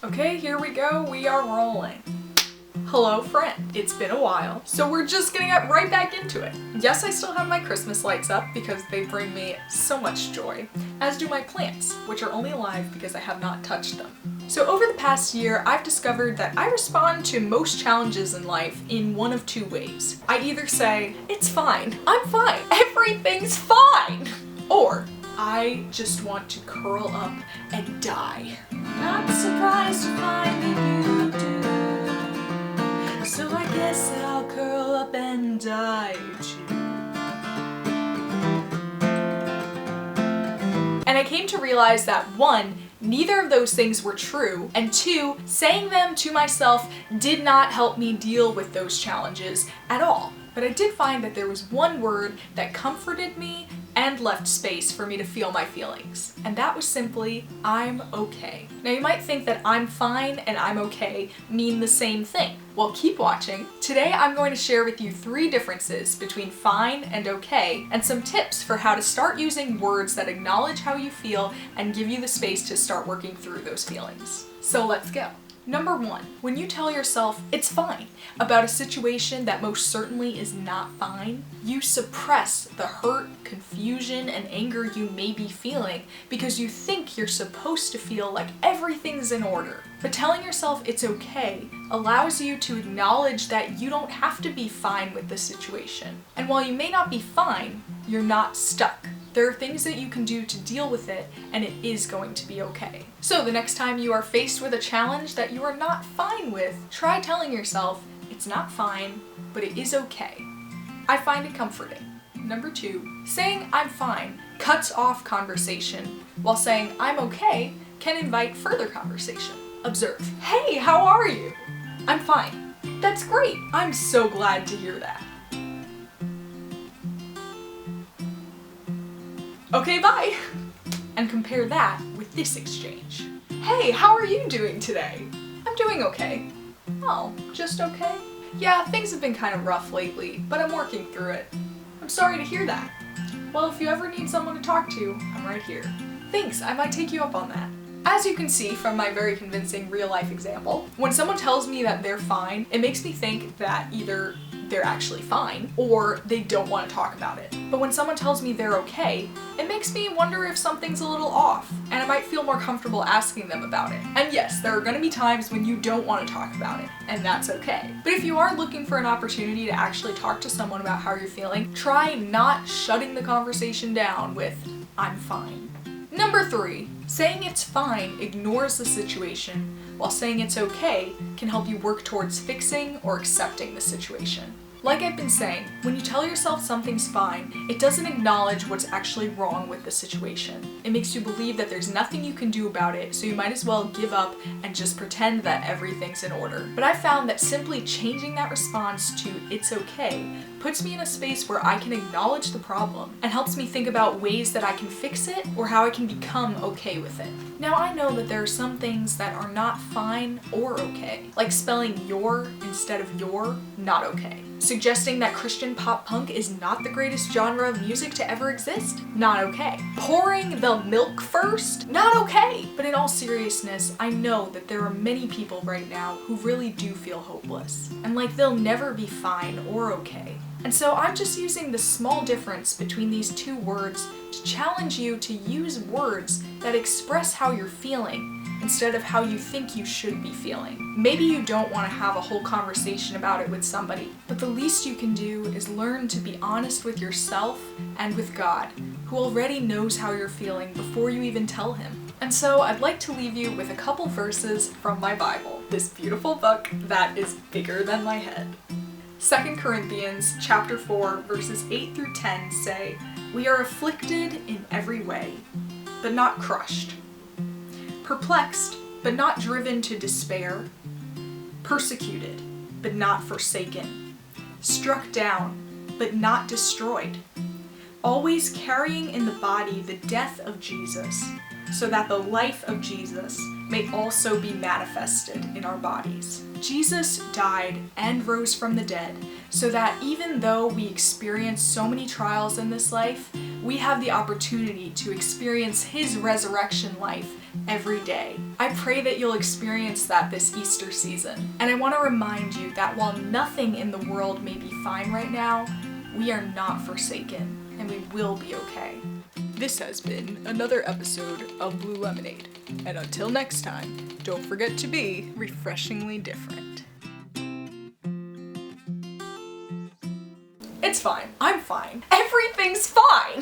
Okay, here we go, we are rolling. Hello friend, it's been a while, so we're just gonna get right back into it. Yes, I still have my Christmas lights up because they bring me so much joy, as do my plants, which are only alive because I have not touched them. So over the past year, I've discovered that I respond to most challenges in life in one of two ways. I either say, it's fine, I'm fine, everything's fine, or I just want to curl up and die. Not surprised to find that you do. So I guess I'll curl up and die too. And I came to realize that one, neither of those things were true, and two, saying them to myself did not help me deal with those challenges at all. But I did find that there was one word that comforted me and left space for me to feel my feelings. And that was simply, I'm okay. Now you might think that I'm fine and I'm okay mean the same thing. Well, keep watching. Today I'm going to share with you 3 differences between fine and okay, and some tips for how to start using words that acknowledge how you feel and give you the space to start working through those feelings. So let's go. Number 1, when you tell yourself it's fine about a situation that most certainly is not fine, you suppress the hurt, confusion, and anger you may be feeling because you think you're supposed to feel like everything's in order. But telling yourself it's okay allows you to acknowledge that you don't have to be fine with the situation. And while you may not be fine, you're not stuck. There are things that you can do to deal with it, and it is going to be okay. So the next time you are faced with a challenge that you are not fine with, try telling yourself, it's not fine, but it is okay. I find it comforting. Number 2, saying I'm fine cuts off conversation, while saying I'm okay can invite further conversation. Observe. Hey, how are you? I'm fine. That's great. I'm so glad to hear that. Okay, bye! And compare that with this exchange. Hey, how are you doing today? I'm doing okay. Oh, just okay? Yeah, things have been kind of rough lately, but I'm working through it. I'm sorry to hear that. Well, if you ever need someone to talk to, I'm right here. Thanks, I might take you up on that. As you can see from my very convincing real-life example, when someone tells me that they're fine, it makes me think that either they're actually fine, or they don't want to talk about it. But when someone tells me they're okay, it makes me wonder if something's a little off, and I might feel more comfortable asking them about it. And yes, there are going to be times when you don't want to talk about it, and that's okay. But if you are looking for an opportunity to actually talk to someone about how you're feeling, try not shutting the conversation down with, I'm fine. Number 3, saying it's fine ignores the situation, while saying it's okay can help you work towards fixing or accepting the situation. Like I've been saying, when you tell yourself something's fine, it doesn't acknowledge what's actually wrong with the situation. It makes you believe that there's nothing you can do about it, so you might as well give up and just pretend that everything's in order. But I found that simply changing that response to it's okay puts me in a space where I can acknowledge the problem and helps me think about ways that I can fix it or how I can become okay with it. Now I know that there are some things that are not fine or okay, like spelling your instead of your not okay. Suggesting that Christian pop punk is not the greatest genre of music to ever exist? Not okay. Pouring the milk first? Not okay. But in all seriousness, I know that there are many people right now who really do feel hopeless, and like they'll never be fine or okay. And so I'm just using the small difference between these 2 words to challenge you to use words that express how you're feeling instead of how you think you should be feeling. Maybe you don't want to have a whole conversation about it with somebody, but the least you can do is learn to be honest with yourself and with God, who already knows how you're feeling before you even tell him. And so I'd like to leave you with a couple verses from my Bible, this beautiful book that is bigger than my head. 2 Corinthians chapter 4 verses 8 through 10 say, "We are afflicted in every way, but not crushed. Perplexed, but not driven to despair. Persecuted, but not forsaken. Struck down, but not destroyed. Always carrying in the body the death of Jesus, so that the life of Jesus may also be manifested in our bodies." Jesus died and rose from the dead, so that even though we experience so many trials in this life, we have the opportunity to experience his resurrection life every day. I pray that you'll experience that this Easter season. And I want to remind you that while nothing in the world may be fine right now, we are not forsaken, and we will be okay. This has been another episode of Blue Lemonade. And until next time, don't forget to be refreshingly different. It's fine. I'm fine. Everything's fine!